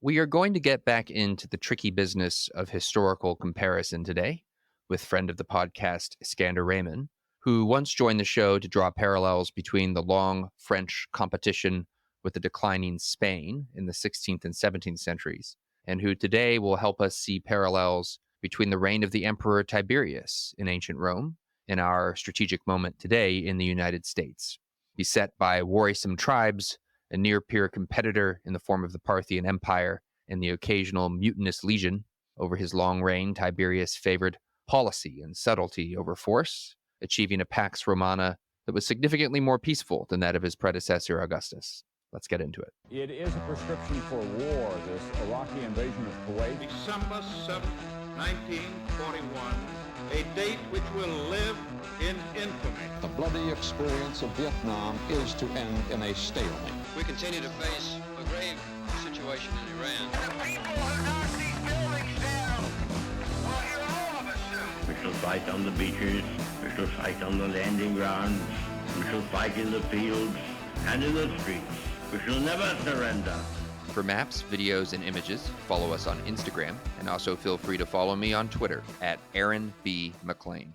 We are going to get back into the tricky business of historical comparison today with friend of the podcast, Iskander Rehman, who once joined the show to draw parallels between the long French competition with the declining Spain in the 16th and 17th centuries, and who today will help us see parallels between the reign of the Emperor Tiberius in ancient Rome and our strategic moment today in the United States. Beset by worrisome tribes, a near-peer competitor in the form of the Parthian Empire, and the occasional mutinous legion. Over his long reign, Tiberius favored policy and subtlety over force, achieving a Pax Romana that was significantly more peaceful than that of his predecessor, Augustus. Let's get into it. It is a prescription for war, this Iraqi invasion of Kuwait. December 7th, 1941, a date which will live in infamy. The bloody experience of Vietnam is to end in a stalemate. We continue to face a grave situation in Iran. The people who knock these buildings down will hear all of us soon. We shall fight on the beaches, we shall fight on the landing grounds, we shall fight in the fields and in the streets. We shall never surrender. For maps, videos, and images, follow us on Instagram, and also feel free to follow me on Twitter at Aaron B. McLean.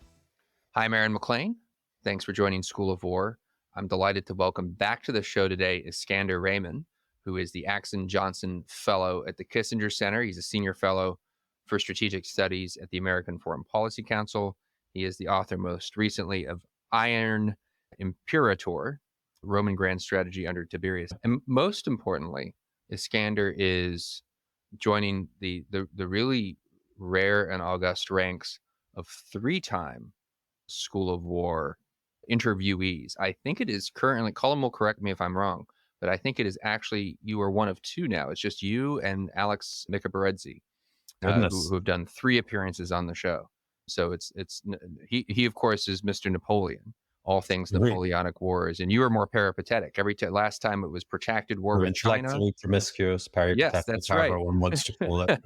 Hi, I'm Aaron McLean. Thanks for joining School of War. I'm delighted to welcome back to the show today Iskander Rehman, who is the Axon Johnson Fellow at the Kissinger Center. He's a senior fellow for strategic studies at the American Foreign Policy Council. He is the author most recently of Iron Imperator, Roman Grand Strategy Under Tiberius. And most importantly, Iskander is joining the really rare and august ranks of three-time School of War interviewees. I think it is currently, Colin will correct me if I'm wrong, but I think it is actually, you are one of two now. It's just you and Alex Mikaberedzzi, who have done 3 appearances on the show. So he of course is Mr. Napoleon, all things Napoleonic wars, and you were more peripatetic. Last time it was protracted war with China. Intellectually promiscuous, peripatetic, yes, that's however right. one wants to call it.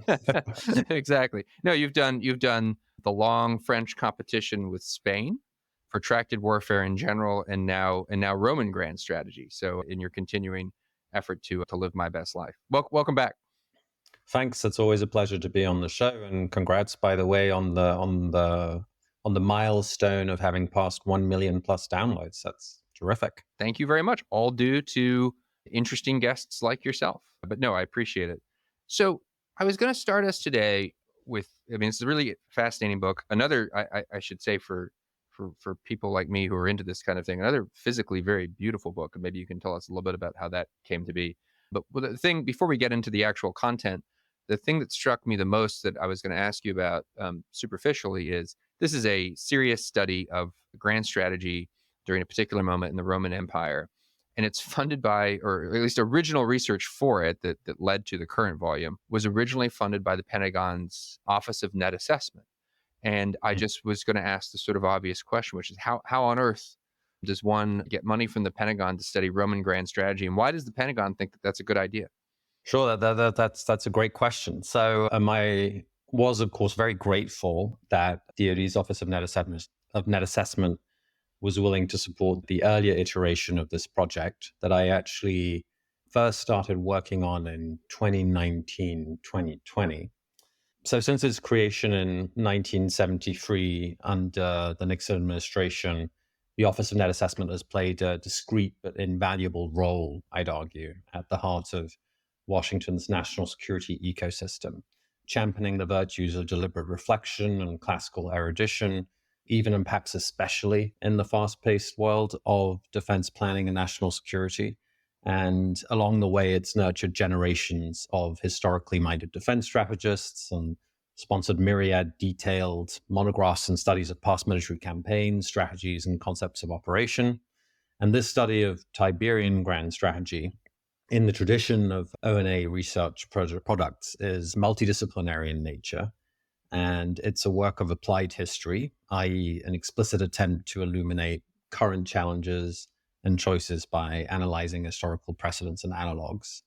Exactly. No, you've done the long French competition with Spain, protracted warfare in general, and now Roman grand strategy. So in your continuing effort to live my best life. Welcome back. Thanks. It's always a pleasure to be on the show, and congrats, by the way, on the milestone of having passed 1 million plus downloads. That's terrific. Thank you very much. All due to interesting guests like yourself. But no, I appreciate it. So I was going to start us today with, it's a really fascinating book. Another, I should say for people like me who are into this kind of thing, another physically very beautiful book. And maybe you can tell us a little bit about how that came to be. But the thing, before we get into the actual content, the thing that struck me the most that I was going to ask you about superficially is, this is a serious study of grand strategy during a particular moment in the Roman Empire. And it's funded by, or at least original research for it that led to the current volume, was originally funded by the Pentagon's Office of Net Assessment. And I just was going to ask the sort of obvious question, which is how on earth does one get money from the Pentagon to study Roman grand strategy? And why does the Pentagon think that that's a good idea? Sure, that's a great question. So I was, of course, very grateful that DoD's Office of Net Assessment was willing to support the earlier iteration of this project that I actually first started working on in 2019, 2020. So since its creation in 1973 under the Nixon administration, the Office of Net Assessment has played a discrete but invaluable role, I'd argue, at the heart of Washington's national security ecosystem, championing the virtues of deliberate reflection and classical erudition, even and perhaps especially in the fast-paced world of defense planning and national security. And along the way, it's nurtured generations of historically minded defense strategists and sponsored myriad detailed monographs and studies of past military campaigns, strategies, and concepts of operation. And this study of Tiberian grand strategy in the tradition of O&A research products is multidisciplinary in nature, and it's a work of applied history, i.e. an explicit attempt to illuminate current challenges and choices by analyzing historical precedents and analogs.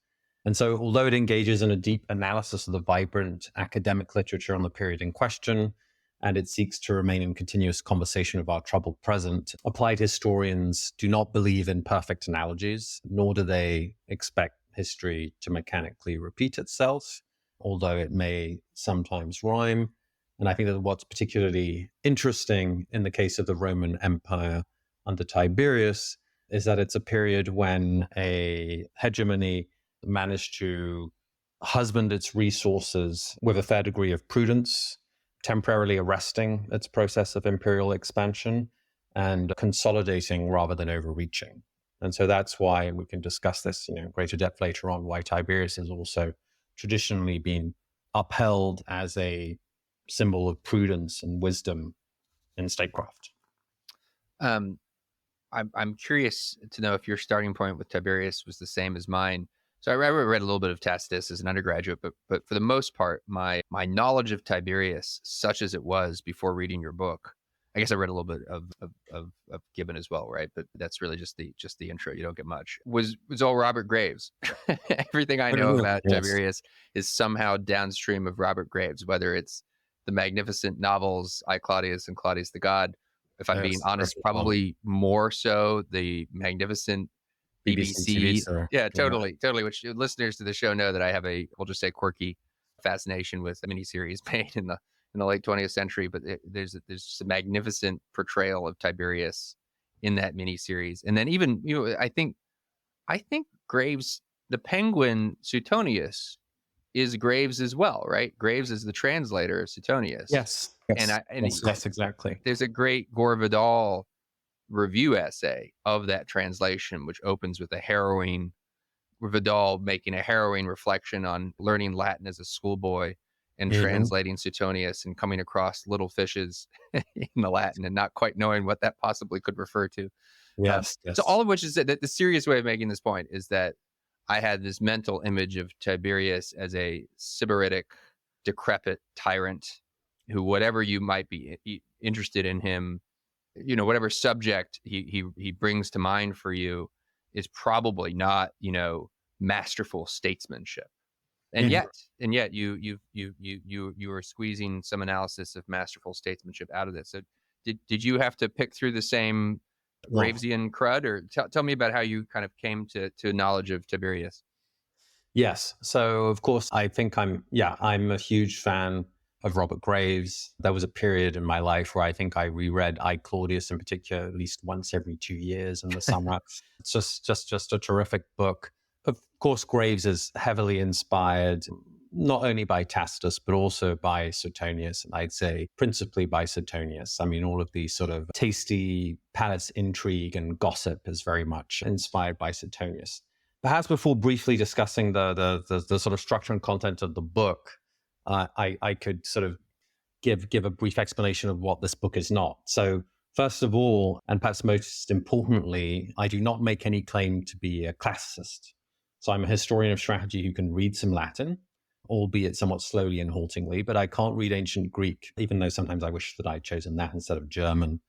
And so although it engages in a deep analysis of the vibrant academic literature on the period in question, and it seeks to remain in continuous conversation of our troubled present, applied historians do not believe in perfect analogies, nor do they expect history to mechanically repeat itself, although it may sometimes rhyme. And I think that what's particularly interesting in the case of the Roman Empire under Tiberius is that it's a period when a hegemony managed to husband its resources with a fair degree of prudence, temporarily arresting its process of imperial expansion and consolidating rather than overreaching. And so that's why we can discuss this, in greater depth later on, why Tiberius has also traditionally been upheld as a symbol of prudence and wisdom in statecraft. I'm curious to know if your starting point with Tiberius was the same as mine. So I read a little bit of Tacitus as an undergraduate, but for the most part, my knowledge of Tiberius, such as it was before reading your book, I guess I read a little bit of Gibbon as well, right? But that's really just the intro. You don't get much. Was all Robert Graves. Everything I know about Tiberius is somehow downstream of Robert Graves, whether it's the magnificent novels I, Claudius and Claudius the God. If I'm being honest, probably more so the magnificent BBC. Yeah, totally. Which listeners to the show know that I have we'll just say quirky fascination with miniseries made in the late 20th century. But there's a magnificent portrayal of Tiberius in that miniseries. And then even, I think Graves, the Penguin Suetonius, is Graves as well, right? Graves is the translator of Suetonius. Yes. And yes, exactly. There's a great Gore Vidal review essay of that translation, which opens with Vidal making a harrowing reflection on learning Latin as a schoolboy and translating Suetonius and coming across little fishes in the Latin and not quite knowing what that possibly could refer to. Yes. So all of which is that the serious way of making this point is that I had this mental image of Tiberius as a sybaritic, decrepit tyrant who, whatever you might be interested in him, whatever subject he brings to mind for you is probably not, masterful statesmanship. And yet you are squeezing some analysis of masterful statesmanship out of this. So did you have to pick through the same Gravesian crud, or tell me about how you kind of came to knowledge of Tiberius? Yes. So of course, I think I'm a huge fan of Robert Graves. There was a period in my life where I think I reread I, Claudius in particular at least once every 2 years in the summer. It's just a terrific book. Of course, Graves is heavily inspired not only by Tacitus, but also by Suetonius, and I'd say principally by Suetonius. I mean, all of the sort of tasty palace intrigue and gossip is very much inspired by Suetonius. Perhaps before briefly discussing the sort of structure and content of the book, I could sort of give a brief explanation of what this book is not. So first of all, and perhaps most importantly, I do not make any claim to be a classicist. So I'm a historian of strategy who can read some Latin, albeit somewhat slowly and haltingly, but I can't read ancient Greek, even though sometimes I wish that I'd chosen that instead of German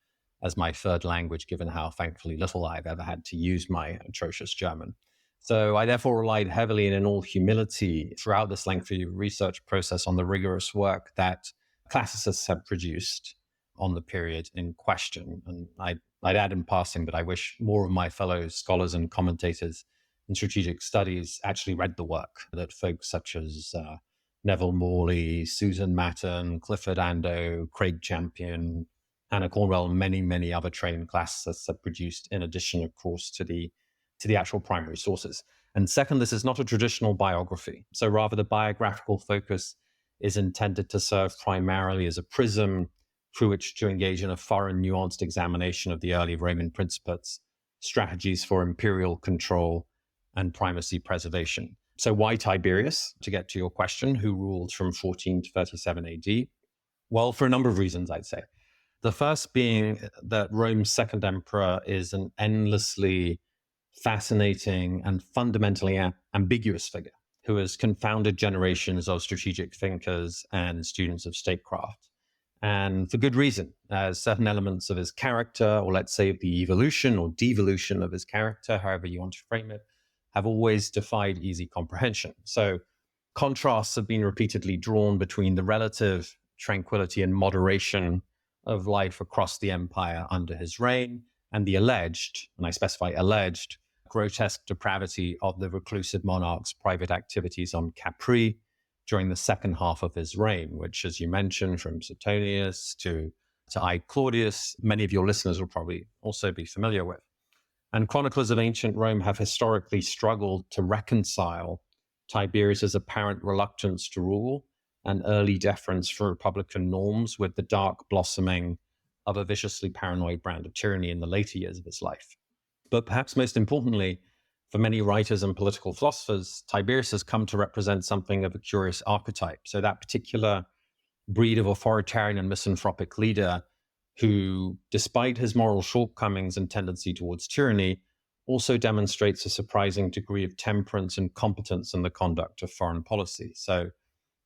as my third language, given how thankfully little I've ever had to use my atrocious German. So I therefore relied heavily and in all humility throughout this lengthy research process on the rigorous work that classicists have produced on the period in question. And I'd add in passing that I wish more of my fellow scholars and commentators in strategic studies actually read the work that folks such as Neville Morley, Susan Matten, Clifford Ando, Craig Champion, Anna Cornwell, and many, many other trained classicists have produced, in addition, of course, to the actual primary sources. And second, this is not a traditional biography. So rather, the biographical focus is intended to serve primarily as a prism through which to engage in a thorough, nuanced examination of the early Roman principates, strategies for imperial control, and primacy preservation. So why Tiberius, to get to your question, who ruled from 14 to 37 AD? Well, for a number of reasons, I'd say. The first being that Rome's second emperor is an endlessly fascinating and fundamentally ambiguous figure who has confounded generations of strategic thinkers and students of statecraft. And for good reason, as certain elements of his character, or let's say the evolution or devolution of his character, however you want to frame it, have always defied easy comprehension. So contrasts have been repeatedly drawn between the relative tranquility and moderation of life across the empire under his reign and the alleged, and I specify alleged, grotesque depravity of the reclusive monarch's private activities on Capri during the second half of his reign, which, as you mentioned, from Suetonius to I Claudius, many of your listeners will probably also be familiar with. And chroniclers of ancient Rome have historically struggled to reconcile Tiberius's apparent reluctance to rule and early deference for republican norms with the dark blossoming of a viciously paranoid brand of tyranny in the later years of his life. But perhaps most importantly, for many writers and political philosophers, Tiberius has come to represent something of a curious archetype. So that particular breed of authoritarian and misanthropic leader who, despite his moral shortcomings and tendency towards tyranny, also demonstrates a surprising degree of temperance and competence in the conduct of foreign policy. So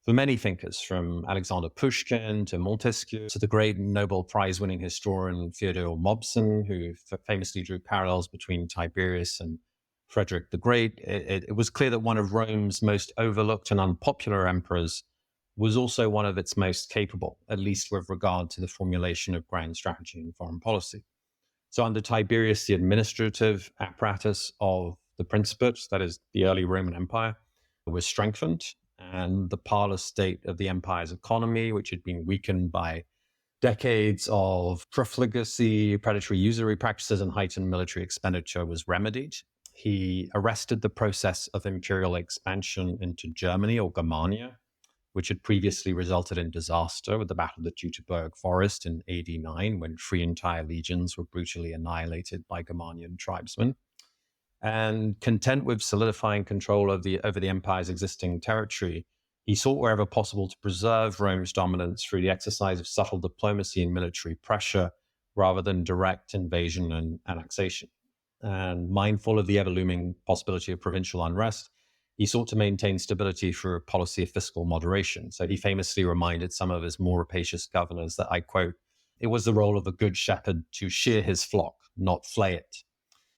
for many thinkers, from Alexander Pushkin to Montesquieu to the great Nobel Prize-winning historian Fyodor Mobson, who famously drew parallels between Tiberius and Frederick the Great, it was clear that one of Rome's most overlooked and unpopular emperors was also one of its most capable, at least with regard to the formulation of grand strategy and foreign policy. So under Tiberius, the administrative apparatus of the Principate, that is the early Roman Empire, was strengthened, and the parlous state of the empire's economy, which had been weakened by decades of profligacy, predatory usury practices, and heightened military expenditure, was remedied. He arrested the process of imperial expansion into Germany or Germania, which had previously resulted in disaster with the Battle of the Teutoburg Forest in AD 9, when 3 entire legions were brutally annihilated by Germanian tribesmen. And content with solidifying control over the empire's existing territory, he sought wherever possible to preserve Rome's dominance through the exercise of subtle diplomacy and military pressure rather than direct invasion and annexation. And mindful of the ever-looming possibility of provincial unrest, he sought to maintain stability through a policy of fiscal moderation. So he famously reminded some of his more rapacious governors that, I quote, "It was the role of a good shepherd to shear his flock, not flay it."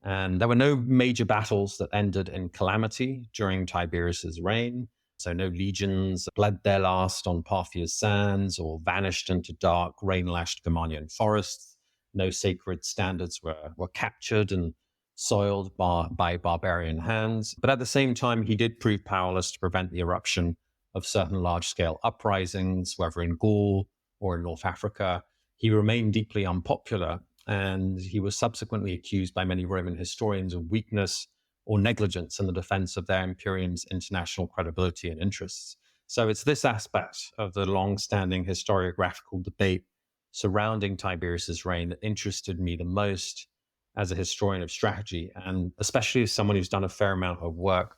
And there were no major battles that ended in calamity during Tiberius's reign. So no legions bled their last on Parthia's sands or vanished into dark, rain-lashed Germanian forests. No sacred standards were captured and soiled by barbarian hands. But at the same time, he did prove powerless to prevent the eruption of certain large-scale uprisings, whether in Gaul or in North Africa. He remained deeply unpopular, and he was subsequently accused by many Roman historians of weakness or negligence in the defense of their imperium's international credibility and interests. So it's this aspect of the long-standing historiographical debate surrounding Tiberius's reign that interested me the most as a historian of strategy, and especially as someone who's done a fair amount of work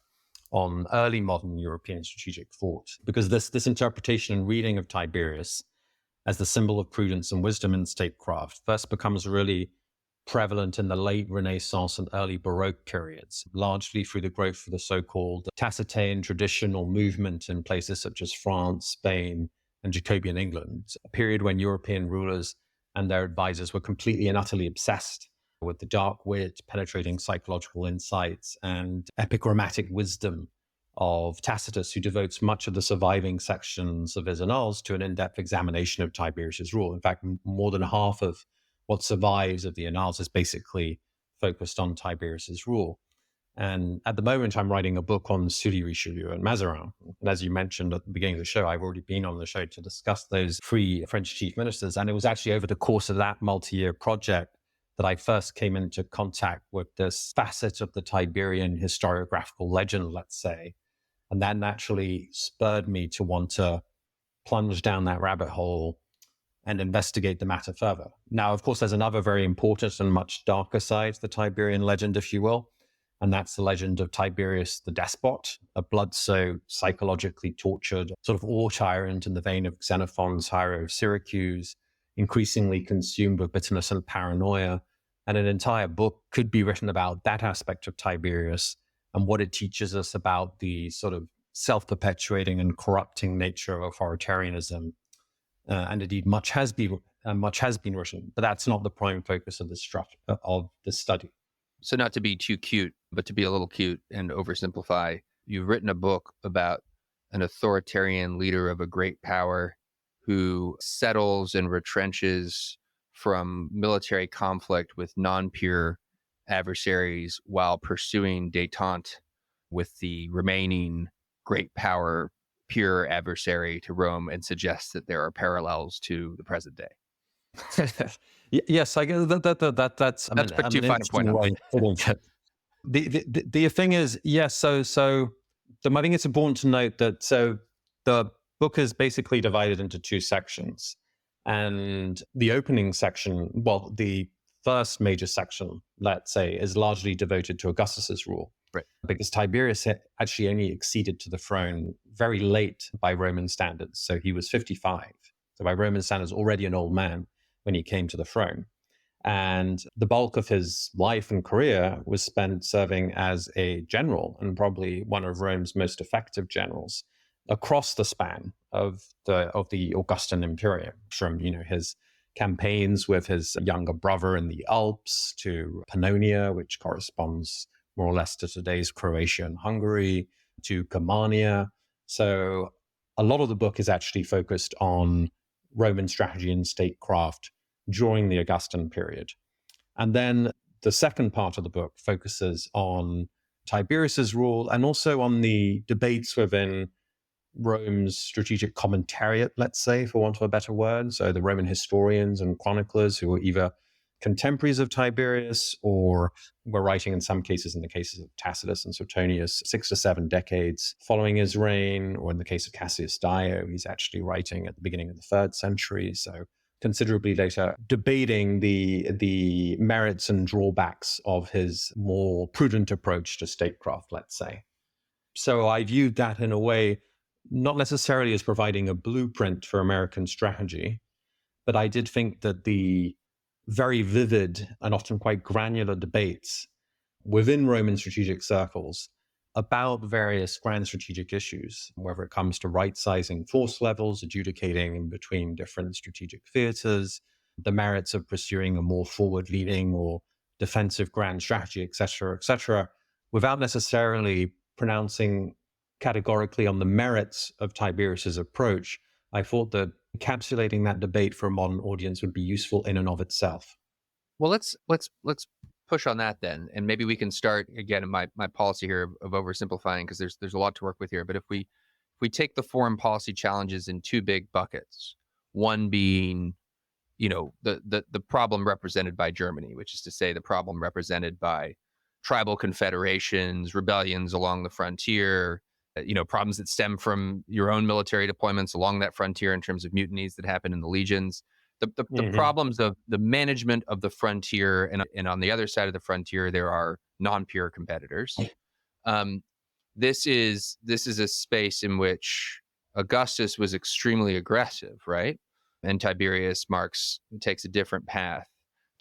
on early modern European strategic thought, because this interpretation and reading of Tiberius as the symbol of prudence and wisdom in statecraft first becomes really prevalent in the late Renaissance and early Baroque periods, largely through the growth of the so-called Tacitan tradition or movement in places such as France, Spain, and Jacobean England, a period when European rulers and their advisors were completely and utterly obsessed with the dark wit, penetrating psychological insights, and epigrammatic wisdom of Tacitus, who devotes much of the surviving sections of his annals to an in-depth examination of Tiberius's rule. In fact, more than half of what survives of the annals is basically focused on Tiberius's rule. And at the moment, I'm writing a book on Sully, Richelieu, and Mazarin. And as you mentioned at the beginning of the show, I've already been on the show to discuss those 3 French chief ministers. And it was actually over the course of that multi-year project that I first came into contact with this facet of the Tiberian historiographical legend, let's say. And that naturally spurred me to want to plunge down that rabbit hole and investigate the matter further. Now, of course, there's another very important and much darker side to the Tiberian legend, if you will, and that's the legend of Tiberius the despot, a blood-soaked, psychologically tortured sort of war-tyrant in the vein of Xenophon's Hiero of Syracuse, increasingly consumed with bitterness and paranoia. And an entire book could be written about that aspect of Tiberius and what it teaches us about the sort of self-perpetuating and corrupting nature of authoritarianism. And indeed, much has been written, but that's not the prime focus of this study. So not to be too cute, but to be a little cute and oversimplify, you've written a book about an authoritarian leader of a great power who settles and retrenches from military conflict with non-peer adversaries while pursuing détente with the remaining great power, pure adversary to Rome, and suggests that there are parallels to the present day. Yes, I guess that's. Let's put too fine a point on it. The thing is, yes. So I think it's important to note that the book is basically divided into two sections, and the opening section, well, the first major section, let's say, is largely devoted to Augustus's rule, right? Because Tiberius had actually only acceded to the throne very late by Roman standards, so he was 55. So by Roman standards, already an old man when he came to the throne. And the bulk of his life and career was spent serving as a general, and probably one of Rome's most effective generals across the span of the Augustan Imperium, from his campaigns with his younger brother in the Alps to Pannonia, which corresponds more or less to today's Croatia and Hungary, to Germania. So a lot of the book is actually focused on Roman strategy and statecraft during the Augustan period. And then the second part of the book focuses on Tiberius's rule and also on the debates within Rome's strategic commentariat, let's say, for want of a better word. So the Roman historians and chroniclers who were either contemporaries of Tiberius or were writing, in some cases, in the cases of Tacitus and Suetonius, 6 to 7 decades following his reign, or in the case of Cassius Dio, he's actually writing at the beginning of the 3rd century. So considerably later, debating the merits and drawbacks of his more prudent approach to statecraft, let's say. So I viewed that in a way, not necessarily as providing a blueprint for American strategy, but I did think that the very vivid and often quite granular debates within Roman strategic circles about various grand strategic issues, whether it comes to right-sizing force levels, adjudicating in between different strategic theaters, the merits of pursuing a more forward-leaning or defensive grand strategy, et cetera, without necessarily pronouncing categorically on the merits of Tiberius's approach, I thought that encapsulating that debate for a modern audience would be useful in and of itself. Well, let's push on that then, and maybe we can start again in my policy here of oversimplifying, because there's a lot to work with here. But if we take the foreign policy challenges in two big buckets, one being the problem represented by Germany, which is to say the problem represented by tribal confederations, rebellions along the frontier, problems that stem from your own military deployments along that frontier in terms of mutinies that happen in the legions, the problems of the management of the frontier, and on the other side of the frontier there are non-pure competitors. This is a space in which Augustus was extremely aggressive, right? And Tiberius takes a different path.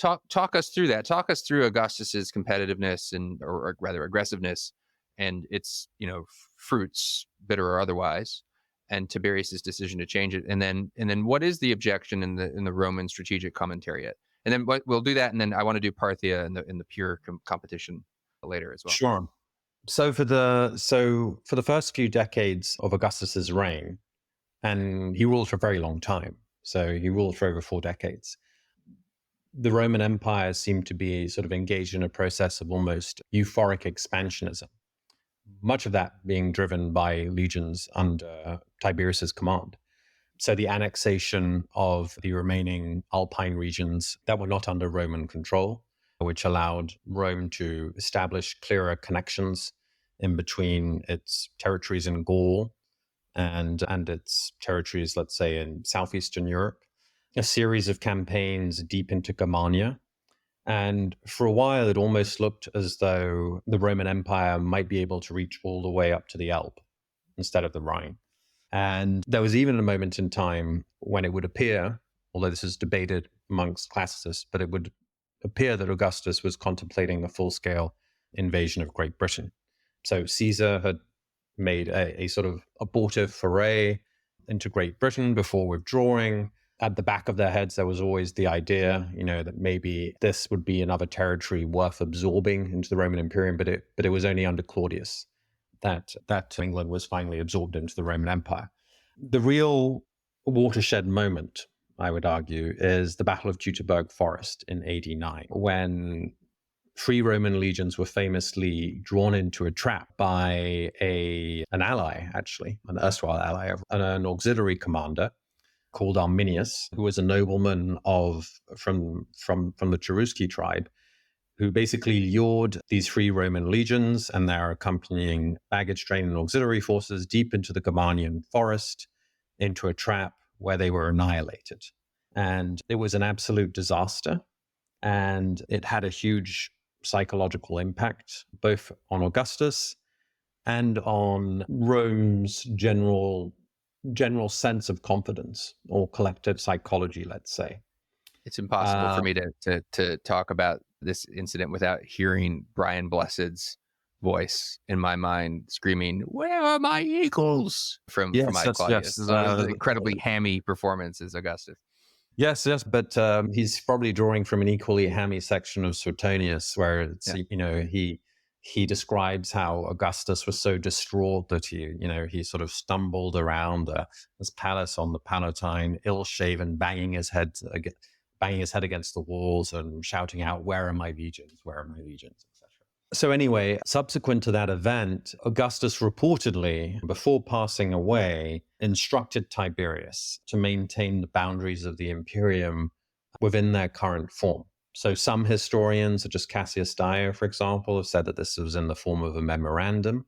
Talk us through that. Talk us through Augustus's competitiveness or rather aggressiveness, and its fruits, bitter or otherwise, and Tiberius's decision to change it. And then what is the objection in the Roman strategic commentariat? And then we'll do that, and then I want to do Parthia in the pure competition later as well. Sure. So for the first few decades of Augustus's reign, and he ruled for a very long time, so he ruled for over 4 decades, the Roman Empire seemed to be sort of engaged in a process of almost euphoric expansionism, much of that being driven by legions under Tiberius's command. So the annexation of the remaining Alpine regions that were not under Roman control, which allowed Rome to establish clearer connections in between its territories in Gaul and its territories, let's say, in southeastern Europe, a series of campaigns deep into Germania. And for a while, it almost looked as though the Roman Empire might be able to reach all the way up to the Alps instead of the Rhine. And there was even a moment in time when it would appear, although this is debated amongst classicists, but it would appear that Augustus was contemplating a full-scale invasion of Great Britain. So Caesar had made a sort of abortive foray into Great Britain before withdrawing. At the back of their heads, there was always the idea, that maybe this would be another territory worth absorbing into the Roman Imperium, but it was only under Claudius that England was finally absorbed into the Roman Empire. The real watershed moment, I would argue, is the Battle of Teutoburg Forest in AD 9, when 3 Roman legions were famously drawn into a trap by an ally, actually, an erstwhile ally, of an auxiliary commander called Arminius, who was a nobleman from the Cherusci tribe, who basically lured these 3 Roman legions and their accompanying baggage train and auxiliary forces deep into the Germanian forest, into a trap where they were annihilated. And it was an absolute disaster. And it had a huge psychological impact, both on Augustus and on Rome's general sense of confidence, or collective psychology, let's say. It's impossible for me to talk about this incident without hearing Brian Blessed's voice in my mind screaming, "Where are my eagles?" from I, Claudius. Yes. This is one of the incredibly hammy performances, Augustus. Yes, but he's probably drawing from an equally hammy section of Suetonius, where it's, he describes how Augustus was so distraught that he sort of stumbled around his palace on the Palatine, ill-shaven, banging his head against the walls and shouting out, "Where are my legions? Where are my legions?" etc. So anyway, subsequent to that event, Augustus reportedly, before passing away, instructed Tiberius to maintain the boundaries of the imperium within their current form. So some historians, such as Cassius Dio, for example, have said that this was in the form of a memorandum,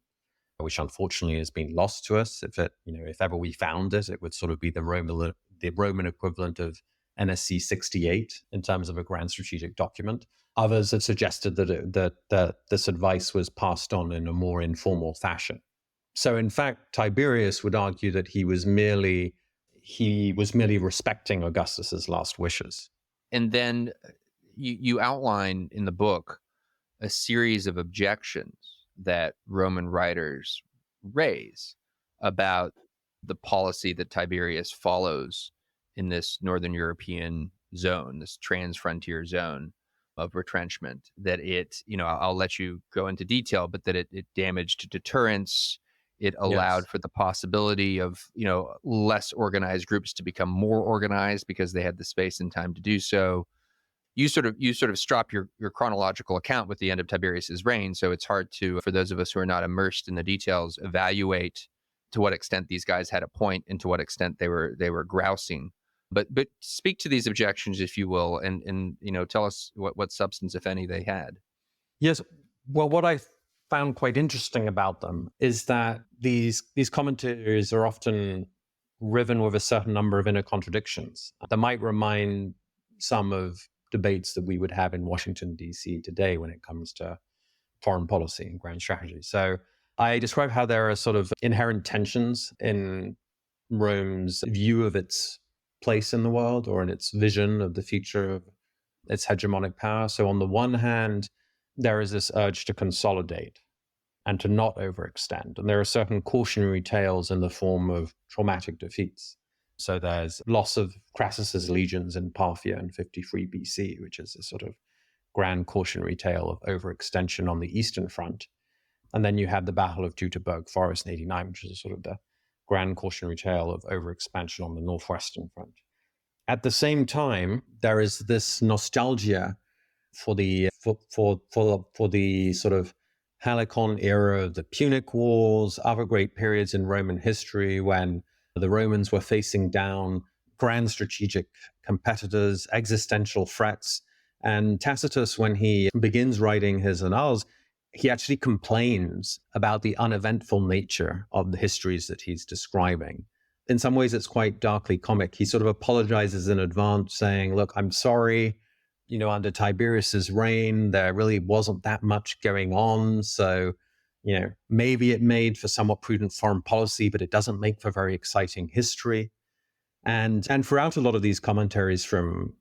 which unfortunately has been lost to us. If ever we found it, it would sort of be the Roman equivalent of NSC 68 in terms of a grand strategic document. Others have suggested that this advice was passed on in a more informal fashion. So in fact, Tiberius would argue that he was merely respecting Augustus's last wishes. And then you outline in the book a series of objections that Roman writers raise about the policy that Tiberius follows in this Northern European zone, this trans-frontier zone of retrenchment, that it, I'll let you go into detail, but that it damaged deterrence. It allowed for the possibility of, less organized groups to become more organized because they had the space and time to do so. You sort of strop your chronological account with the end of Tiberius's reign, so it's hard to, for those of us who are not immersed in the details, evaluate to what extent these guys had a point and to what extent they were grousing. But speak to these objections, if you will, and tell us what substance, if any, they had. Yes. Well, what I found quite interesting about them is that these commentaries are often riven with a certain number of inner contradictions that might remind some of debates that we would have in Washington, D.C. today when it comes to foreign policy and grand strategy. So I describe how there are sort of inherent tensions in Rome's view of its place in the world, or in its vision of the future of its hegemonic power. So on the one hand, there is this urge to consolidate and to not overextend. And there are certain cautionary tales in the form of traumatic defeats. So there's loss of Crassus's legions in Parthia in 53 BC, which is a sort of grand cautionary tale of overextension on the Eastern Front. And then you have the Battle of Teutoburg Forest in 89, which is a sort of the grand cautionary tale of overexpansion on the Northwestern Front. At the same time, there is this nostalgia for the sort of Halicon era of the Punic Wars, other great periods in Roman history when the Romans were facing down grand strategic competitors, existential threats. And Tacitus, when he begins writing his Annals, he actually complains about the uneventful nature of the histories that he's describing. In some ways, it's quite darkly comic. He sort of apologizes in advance, saying, look, I'm sorry, under Tiberius's reign, there really wasn't that much going on. So, maybe it made for somewhat prudent foreign policy, but it doesn't make for very exciting history. And throughout a lot of these commentaries from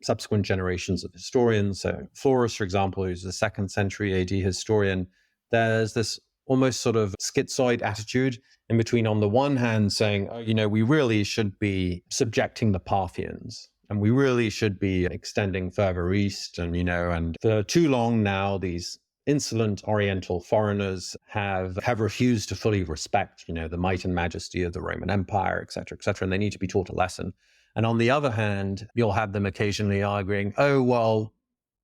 subsequent generations of historians, so Florus, for example, who's a 2nd century AD historian, there's this almost sort of schizoid attitude in between, on the one hand, saying, we really should be subjecting the Parthians, and we really should be extending further east, and for too long now, these insolent Oriental foreigners have refused to fully respect, the might and majesty of the Roman Empire, et cetera, and they need to be taught a lesson. And on the other hand, you'll have them occasionally arguing, oh, well,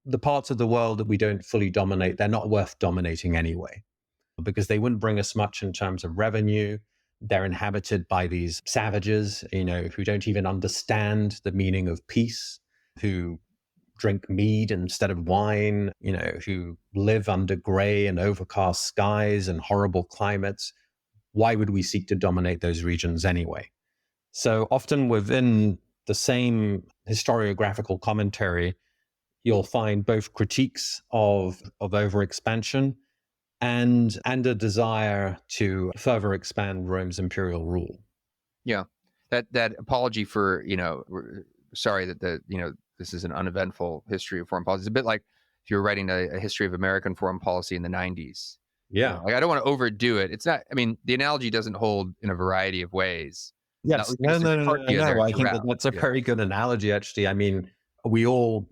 the parts of the world that we don't fully dominate, they're not worth dominating anyway, because they wouldn't bring us much in terms of revenue. They're inhabited by these savages, who don't even understand the meaning of peace, who drink mead instead of wine, who live under gray and overcast skies and horrible climates. Why would we seek to dominate those regions anyway? So often within the same historiographical commentary, you'll find both critiques of overexpansion and a desire to further expand Rome's imperial rule. Yeah, that apology for sorry that this is an uneventful history of foreign policy. It's a bit like if you were writing a history of American foreign policy in the 90s. Yeah, like I don't want to overdo it. It's not. I mean, the analogy doesn't hold in a variety of ways. Yes, no. I think that's a very good analogy, actually. I mean, we all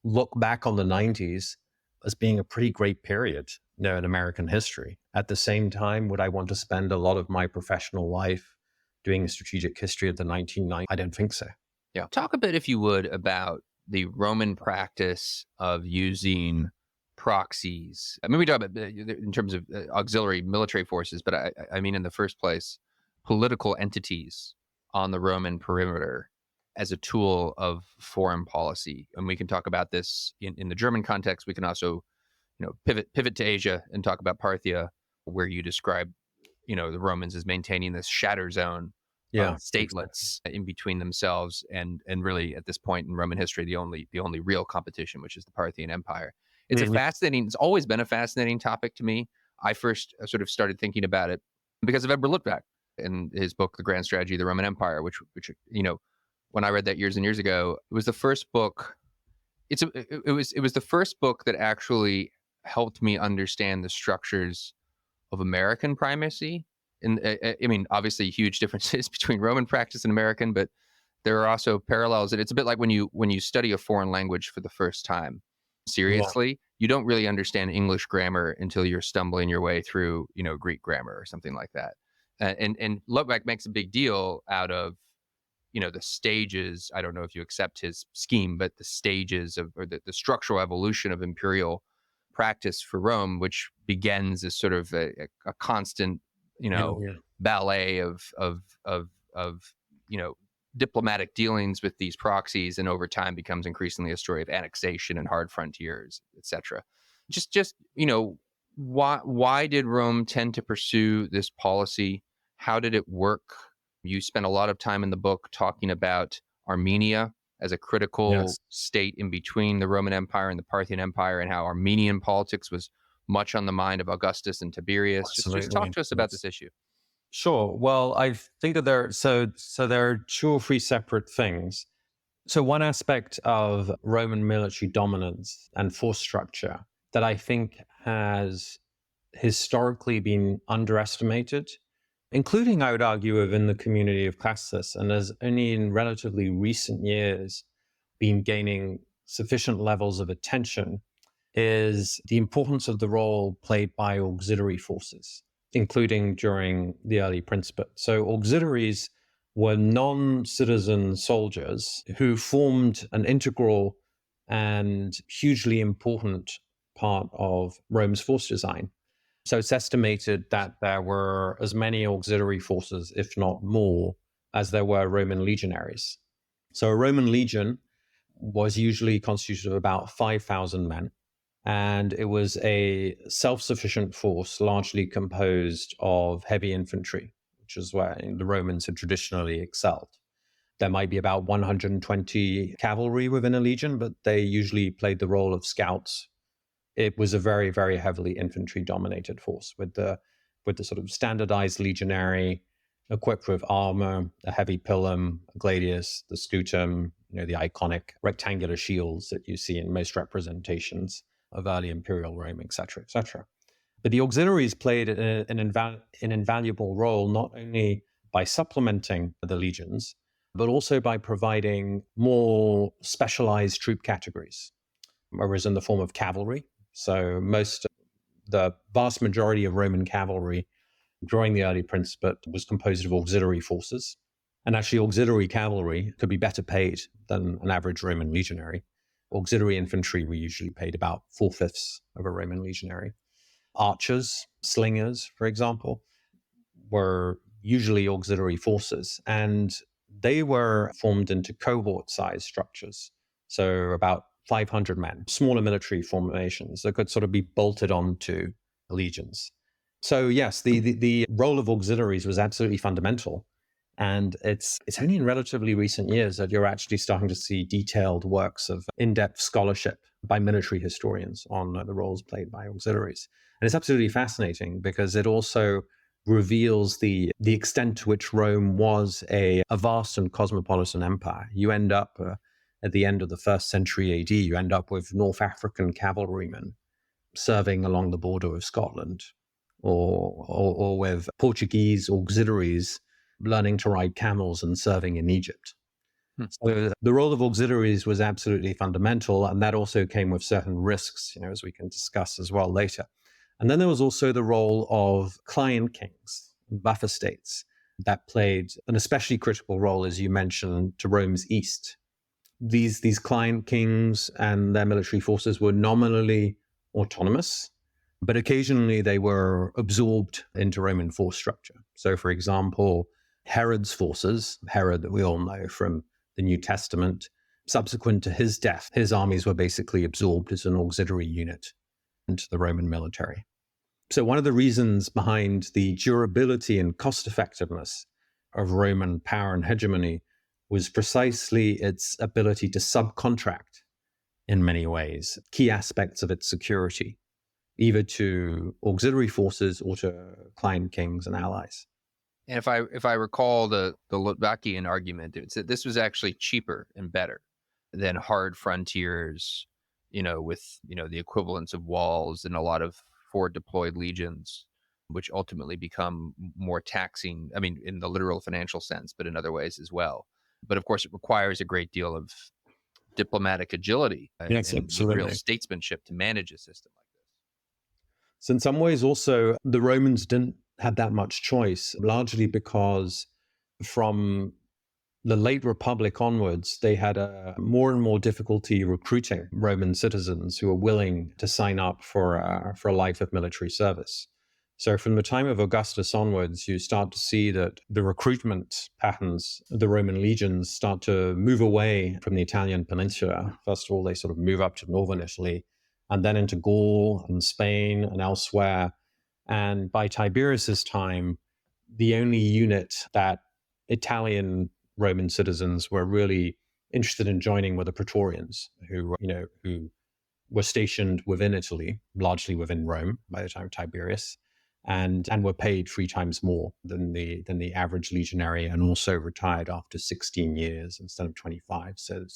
look back on the 90s as being a pretty great period, in American history. At the same time, would I want to spend a lot of my professional life doing a strategic history of the 1990s? I don't think so. Yeah. Talk a bit, if you would, about the Roman practice of using proxies. I mean, we talk about in terms of auxiliary military forces, but I mean, in the first place, political entities on the Roman perimeter as a tool of foreign policy. And we can talk about this in the German context. We can also, pivot to Asia and talk about Parthia, where you describe, the Romans as maintaining this shatter zone of statelets in between themselves and really at this point in Roman history, the only real competition, which is the Parthian Empire. It's always been a fascinating topic to me. I first sort of started thinking about it because of Edward Luttwak in his book, The Grand Strategy of the Roman Empire, which when I read that years and years ago, it was the first book. It was the first book that actually helped me understand the structures of American primacy. And I mean, obviously, huge differences between Roman practice and American, but there are also parallels. And it's a bit like when you study a foreign language for the first time seriously, you don't really understand English grammar until you're stumbling your way through, Greek grammar or something like that. And Luttwak makes a big deal out of, the stages. I don't know if you accept his scheme, but the stages or the structural evolution of imperial practice for Rome, which begins as sort of a constant, ballet of diplomatic dealings with these proxies, and over time becomes increasingly a story of annexation and hard frontiers, etc. Just why did Rome tend to pursue this policy? How did it work? You spent a lot of time in the book talking about Armenia as a critical state in between the Roman Empire and the Parthian Empire, and how Armenian politics was much on the mind of Augustus and Tiberius. Just talk to us about this issue. Sure. Well, I think that there are two or three separate things. So one aspect of Roman military dominance and force structure that I think has historically been underestimated, including, I would argue, within the community of classicists, and has only in relatively recent years been gaining sufficient levels of attention, is the importance of the role played by auxiliary forces, including during the early Principate. So auxiliaries were non-citizen soldiers who formed an integral and hugely important part of Rome's force design. So it's estimated that there were as many auxiliary forces, if not more, as there were Roman legionaries. So a Roman legion was usually constituted of about 5,000 men, and it was a self-sufficient force largely composed of heavy infantry, which is where the Romans had traditionally excelled. There might be about 120 cavalry within a legion, but they usually played the role of scouts. It was a very, very heavily infantry-dominated force with the sort of standardized legionary equipped with armor, a heavy pilum, a gladius, the scutum, the iconic rectangular shields that you see in most representations of early imperial Rome, etc., etc. But the auxiliaries played an invaluable role, not only by supplementing the legions, but also by providing more specialized troop categories, whereas in the form of cavalry. So the vast majority of Roman cavalry during the early Principate was composed of auxiliary forces. And actually auxiliary cavalry could be better paid than an average Roman legionary. Auxiliary infantry were usually paid about 4/5 of a Roman legionary. Archers, slingers, for example, were usually auxiliary forces, and they were formed into cohort-sized structures. So about 500 men, smaller military formations that could sort of be bolted onto legions. So yes, the role of auxiliaries was absolutely fundamental. And it's only in relatively recent years that you're actually starting to see detailed works of in-depth scholarship by military historians on the roles played by auxiliaries. And it's absolutely fascinating because it also reveals the extent to which Rome was a vast and cosmopolitan empire. You end up at the end of the 1st century AD, you end up with North African cavalrymen serving along the border of Scotland, or with Portuguese auxiliaries learning to ride camels and serving in Egypt. So the role of auxiliaries was absolutely fundamental, and that also came with certain risks, as we can discuss as well later. And then there was also the role of client kings, buffer states, that played an especially critical role, as you mentioned, to Rome's east. These client kings and their military forces were nominally autonomous, but occasionally they were absorbed into Roman force structure. So, for example, Herod's forces, Herod that we all know from the New Testament, subsequent to his death, his armies were basically absorbed as an auxiliary unit into the Roman military. So one of the reasons behind the durability and cost effectiveness of Roman power and hegemony was precisely its ability to subcontract, in many ways, key aspects of its security, either to auxiliary forces or to client kings and allies. And if I recall the Lotvakian argument, it's that this was actually cheaper and better than hard frontiers, with the equivalence of walls and a lot of forward deployed legions, which ultimately become more taxing. I mean, in the literal financial sense, but in other ways as well. But of course, it requires a great deal of diplomatic agility and real statesmanship to manage a system like this. So in some ways, also, the Romans didn't have that much choice, largely because from the late Republic onwards, they had a more and more difficulty recruiting Roman citizens who were willing to sign up for a life of military service. So from the time of Augustus onwards, you start to see that the recruitment patterns of the Roman legions start to move away from the Italian peninsula. First of all, they sort of move up to northern Italy, and then into Gaul and Spain and elsewhere. And by Tiberius's time, the only unit that Italian Roman citizens were really interested in joining were the Praetorians, who were stationed within Italy, largely within Rome by the time of Tiberius, and were paid 3 times more than the average legionary, and also retired after 16 years instead of 25. So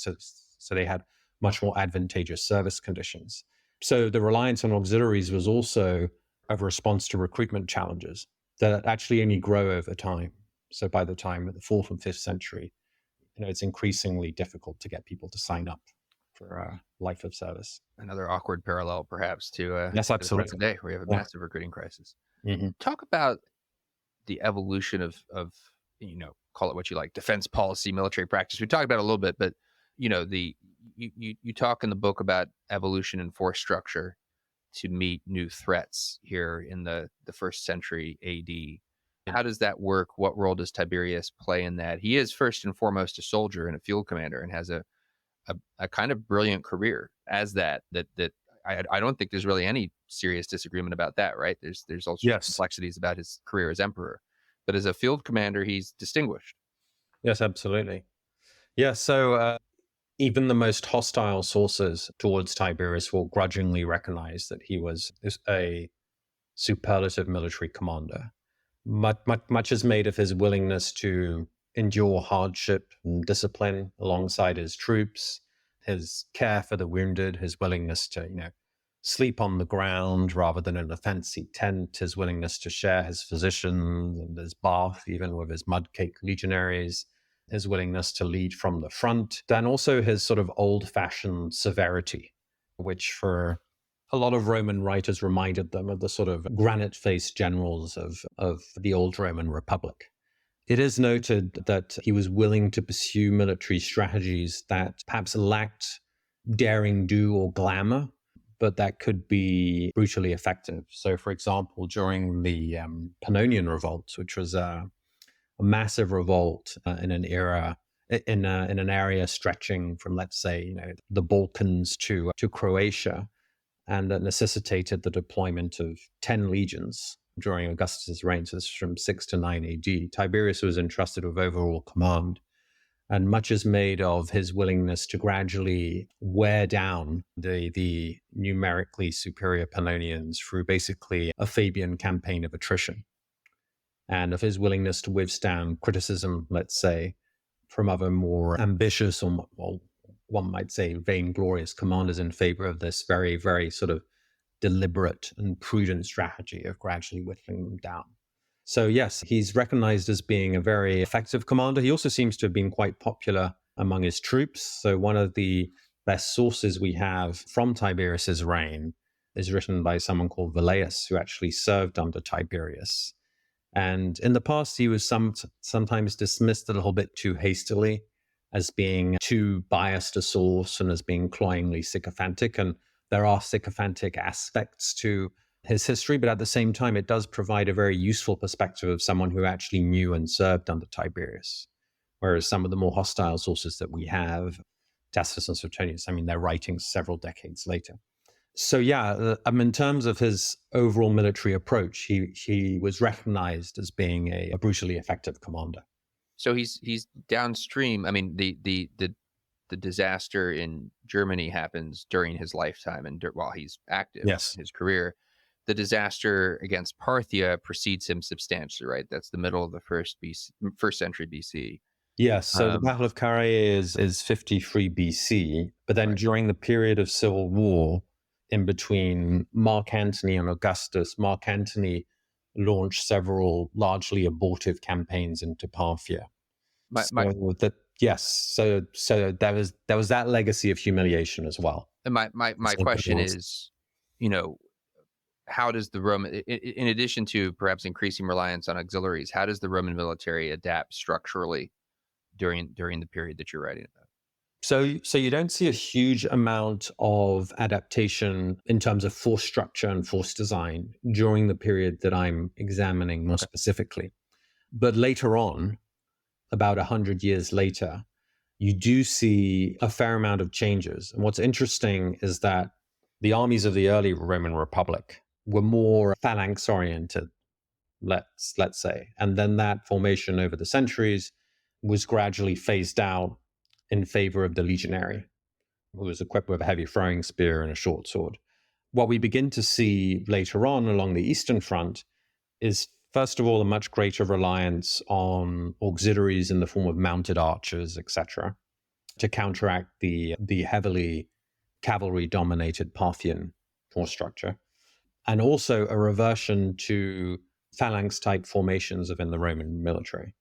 they had much more advantageous service conditions. So the reliance on auxiliaries was also a response to recruitment challenges that actually only grow over time. So by the time of the 4th and 5th century, it's increasingly difficult to get people to sign up for a life of service. Another awkward parallel, perhaps, to yes, absolutely, today, where we have a massive recruiting crisis. Mm-hmm. Talk about the evolution of call it what you like, defense policy, military practice. We talked about it a little bit, but you talk in the book about evolution in force structure to meet new threats here in the 1st century AD. How does that work? What role does Tiberius play in that? He is first and foremost a soldier and a field commander, and has a kind of brilliant career as that I don't think there's really any serious disagreement about that, right? There's also complexities about his career as emperor, but as a field commander, he's distinguished. Yes, absolutely. Yeah, so even the most hostile sources towards Tiberius will grudgingly recognize that he was a superlative military commander. Much is made of his willingness to endure hardship and discipline alongside his troops, his care for the wounded, his willingness to, sleep on the ground rather than in a fancy tent, his willingness to share his physicians and his bath, even with his mud-cake legionaries, his willingness to lead from the front, and also his sort of old-fashioned severity, which for a lot of Roman writers reminded them of the sort of granite-faced generals of the old Roman Republic. It is noted that he was willing to pursue military strategies that perhaps lacked daring do or glamour, but that could be brutally effective. So, for example, during the Pannonian Revolt, which was a massive revolt in an era in an area stretching from, let's say, the Balkans to Croatia, and that necessitated the deployment of 10 legions during Augustus's reign. So this is from 6 to 9 AD. Tiberius was entrusted with overall command, and much is made of his willingness to gradually wear down the numerically superior Pannonians through basically a Fabian campaign of attrition, and of his willingness to withstand criticism, let's say, from other more ambitious or one might say vainglorious commanders in favor of this very, very sort of deliberate and prudent strategy of gradually whittling them down. So yes, he's recognized as being a very effective commander. He also seems to have been quite popular among his troops. So one of the best sources we have from Tiberius's reign is written by someone called Velleius, who actually served under Tiberius. And in the past, he was sometimes dismissed a little bit too hastily as being too biased a source and as being cloyingly sycophantic. And there are sycophantic aspects to his history, but at the same time, it does provide a very useful perspective of someone who actually knew and served under Tiberius. Whereas some of the more hostile sources that we have, Tacitus and Suetonius, they're writing several decades later. So yeah, in terms of his overall military approach, he was recognized as being a brutally effective commander. So he's downstream. The disaster in Germany happens during his lifetime and while he's active in his career. The disaster against Parthia precedes him substantially, right? That's the middle of the first century BC. Yes, so the Battle of Carrhae is 53 BC, but then during the period of civil war, in between Mark Antony and Augustus, Mark Antony launched several largely abortive campaigns into Parthia. So there was that legacy of humiliation as well. And my question is, how does the Roman, in addition to perhaps increasing reliance on auxiliaries, how does the Roman military adapt structurally during the period that you're writing about? So you don't see a huge amount of adaptation in terms of force structure and force design during the period that I'm examining more specifically. But later on, about 100 years later, you do see a fair amount of changes. And what's interesting is that the armies of the early Roman Republic were more phalanx-oriented, let's say. And then that formation over the centuries was gradually phased out in favor of the legionary, who was equipped with a heavy throwing spear and a short sword. What we begin to see later on along the Eastern Front is, first of all, a much greater reliance on auxiliaries in the form of mounted archers, etc., to counteract the heavily cavalry-dominated Parthian force structure, and also a reversion to phalanx-type formations within the Roman military.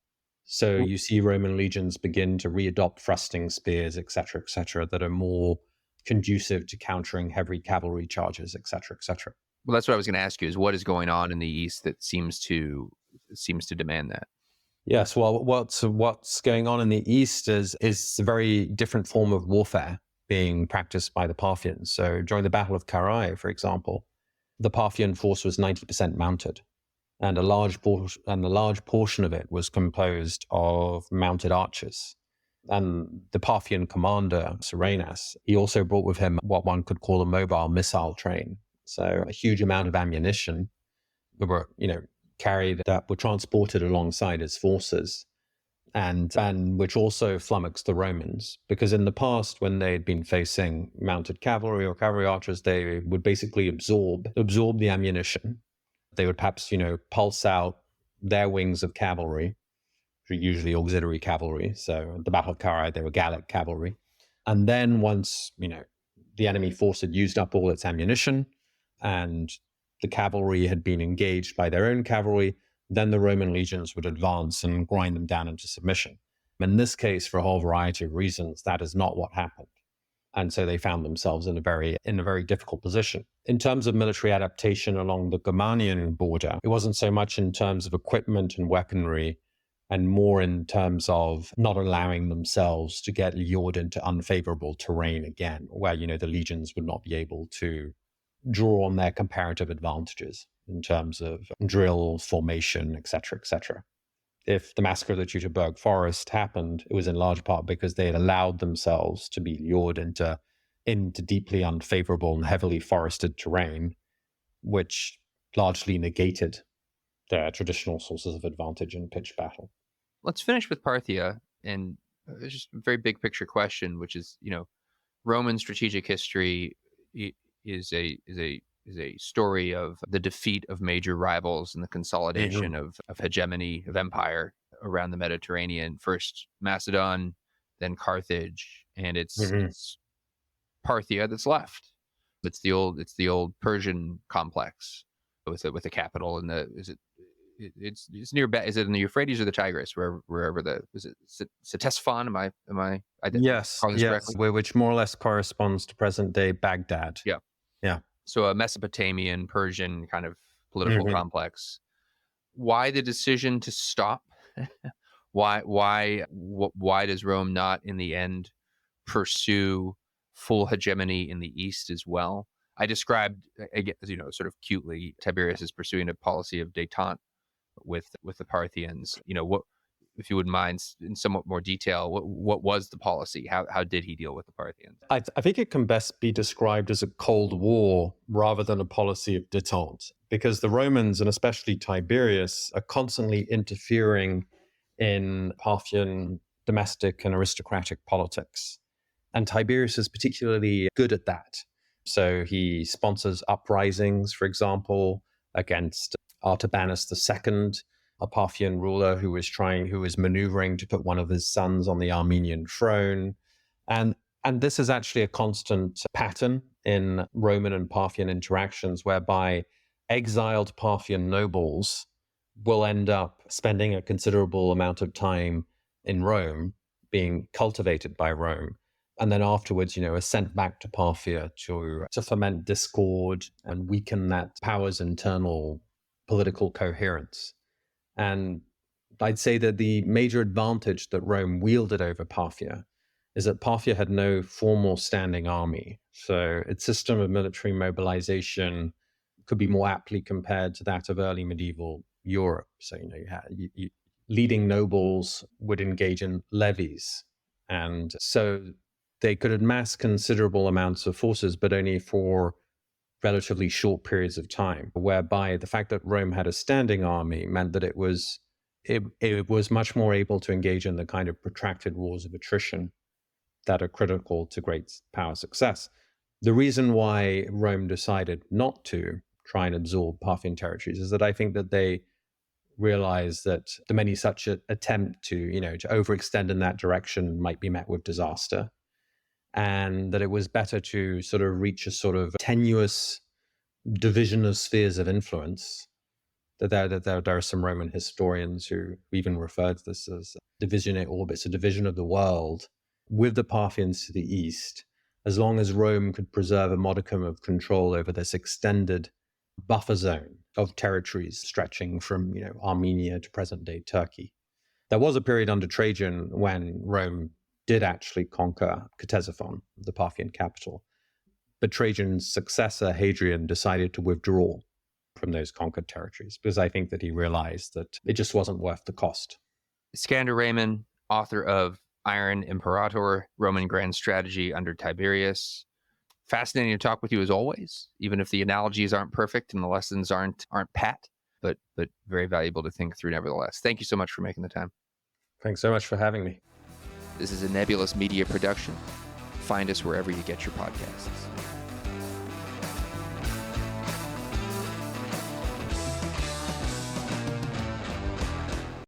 So you see Roman legions begin to readopt thrusting spears, etc., that are more conducive to countering heavy cavalry charges, etc., etc. Well, that's what I was going to ask you: is what is going on in the East that seems to demand that? Yes. Well, what's going on in the East is a very different form of warfare being practiced by the Parthians. So during the Battle of Carrhae, for example, the Parthian force was 90% mounted. And a large portion of it was composed of mounted archers. And the Parthian commander, Serenus, he also brought with him what one could call a mobile missile train. So a huge amount of ammunition that were, carried, that were transported alongside his forces, and which also flummoxed the Romans. Because in the past, when they had been facing mounted cavalry or cavalry archers, they would basically absorb the ammunition. They would perhaps, pulse out their wings of cavalry, usually auxiliary cavalry. So at the Battle of Carrhae, they were Gallic cavalry. And then once, the enemy force had used up all its ammunition and the cavalry had been engaged by their own cavalry, then the Roman legions would advance and grind them down into submission. In this case, for a whole variety of reasons, that is not what happened. And so they found themselves in a very difficult position. In terms of military adaptation along the Germanian border, it wasn't so much in terms of equipment and weaponry and more in terms of not allowing themselves to get lured into unfavorable terrain again, where, the legions would not be able to draw on their comparative advantages in terms of drill, formation, etc., etc. If the massacre of the Teutoburg Forest happened, it was in large part because they had allowed themselves to be lured into deeply unfavorable and heavily forested terrain, which largely negated their traditional sources of advantage in pitched battle. Let's finish with Parthia, and just a very big picture question, which is, Roman strategic history is a story of the defeat of major rivals and the consolidation of hegemony of empire around the Mediterranean. First Macedon, then Carthage, and it's Parthia that's left. It's the old Persian complex with a capital in the it's near. Is it in the Euphrates or the Tigris? Wherever is it Ctesiphon? Am I yes, which more or less corresponds to present day Baghdad. Yeah. So a Mesopotamian, Persian kind of political complex. Why the decision to stop? Why does Rome not in the end pursue full hegemony in the East as well? I described, sort of cutely, Tiberius is pursuing a policy of détente with the Parthians. What, if you wouldn't mind, in somewhat more detail, what was the policy? How did he deal with the Parthians? I think it can best be described as a Cold War rather than a policy of détente, because the Romans, and especially Tiberius, are constantly interfering in Parthian domestic and aristocratic politics. And Tiberius is particularly good at that. So he sponsors uprisings, for example, against Artabanus II, a Parthian ruler who was maneuvering to put one of his sons on the Armenian throne. And this is actually a constant pattern in Roman and Parthian interactions, whereby exiled Parthian nobles will end up spending a considerable amount of time in Rome, being cultivated by Rome, and then afterwards, are sent back to Parthia to foment discord and weaken that power's internal political coherence. And I'd say that the major advantage that Rome wielded over Parthia is that Parthia had no formal standing army. So its system of military mobilization could be more aptly compared to that of early medieval Europe. So, leading nobles would engage in levies. And so they could amass considerable amounts of forces, but only for relatively short periods of time, whereby the fact that Rome had a standing army meant that it was much more able to engage in the kind of protracted wars of attrition that are critical to great power success. The reason why Rome decided not to try and absorb Parthian territories is that I think that they realized that the many such attempt to overextend in that direction might be met with disaster, and that it was better to sort of reach a sort of tenuous division of spheres of influence. That there are some Roman historians who even refer to this as divisionate orbits, a division of the world, with the Parthians to the east, as long as Rome could preserve a modicum of control over this extended buffer zone of territories stretching from Armenia to present-day Turkey. There was a period under Trajan when Rome did actually conquer Ctesiphon, the Parthian capital. But Trajan's successor, Hadrian, decided to withdraw from those conquered territories because I think that he realized that it just wasn't worth the cost. Iskander Rehman, author of Iron Imperator, Roman Grand Strategy Under Tiberius. Fascinating to talk with you as always, even if the analogies aren't perfect and the lessons aren't pat, but very valuable to think through nevertheless. Thank you so much for making the time. Thanks so much for having me. This is a Nebulous Media production. Find us wherever you get your podcasts.